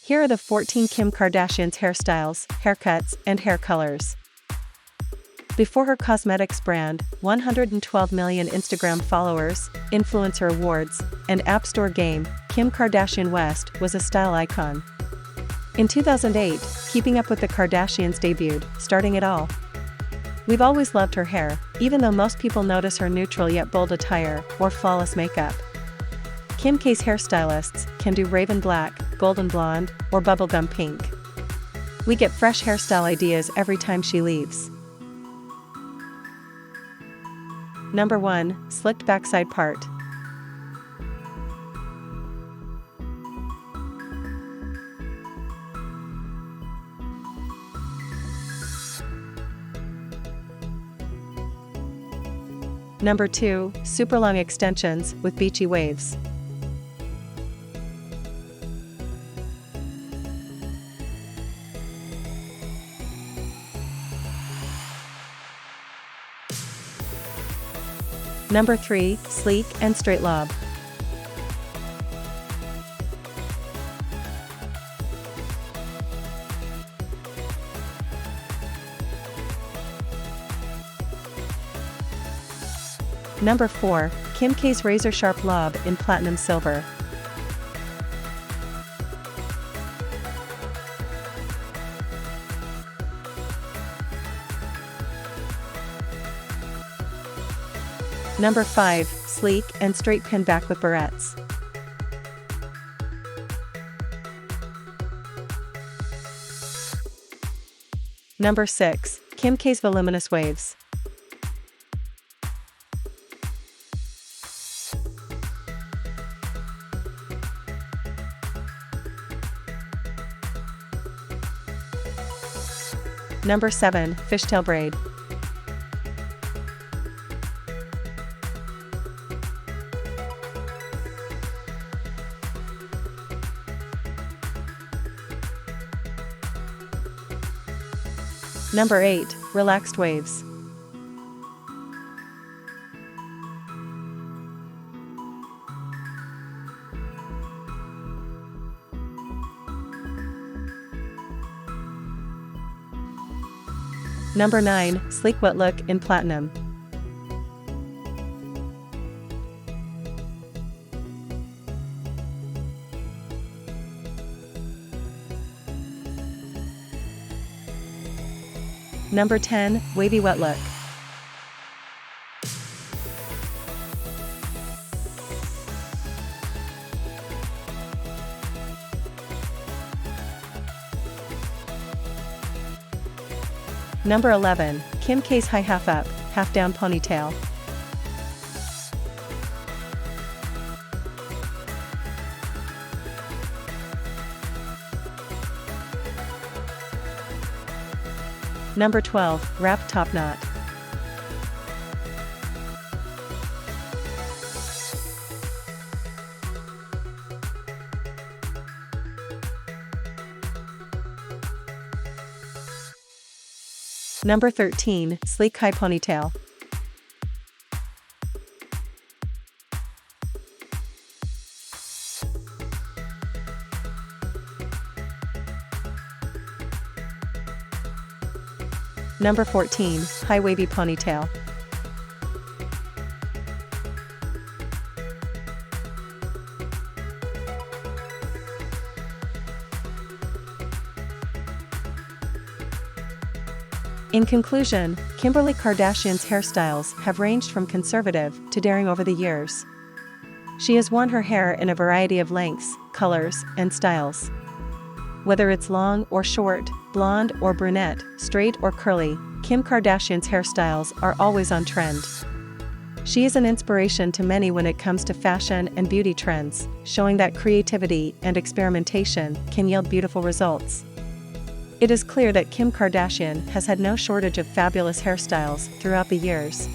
Here are the 14 Kim Kardashian's hairstyles, haircuts, and hair colors. Before her cosmetics brand, 112 million Instagram followers, influencer awards, and App Store game, Kim Kardashian West was a style icon. In 2008, Keeping Up with the Kardashians debuted, starting it all. We've always loved her hair, even though most people notice her neutral yet bold attire or flawless makeup. Kim K's hairstylists can do raven black, golden blonde, or bubblegum pink. We get fresh hairstyle ideas every time she leaves. Number 1, Slicked Backside Part. Number 2, Super Long Extensions with Beachy Waves. Number 3, Sleek and Straight Lob. Number 4, Kim K's Razor Sharp Lob in Platinum Silver. Number 5, Sleek and Straight Pin Back with Barrettes. Number 6, Kim K's Voluminous Waves. Number 7, Fishtail Braid. Number 8, Relaxed Waves. Number 9, Sleek Wet-Look in Platinum. Number 10, Wavy Wet-Look. Number 11, Kim K's High Half Up, Half Down Ponytail. Number 12, Wrap Topknot. Number 13, Sleek High Ponytail. Number 14, High Wavy Ponytail. In conclusion, Kimberly Kardashian's hairstyles have ranged from conservative to daring over the years. She has worn her hair in a variety of lengths, colors, and styles. Whether it's long or short, blonde or brunette, straight or curly, Kim Kardashian's hairstyles are always on trend. She is an inspiration to many when it comes to fashion and beauty trends, showing that creativity and experimentation can yield beautiful results. It is clear that Kim Kardashian has had no shortage of fabulous hairstyles throughout the years.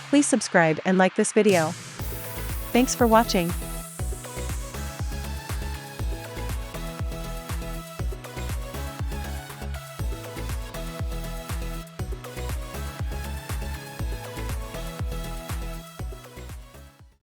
Please subscribe and like this video. Thanks for watching.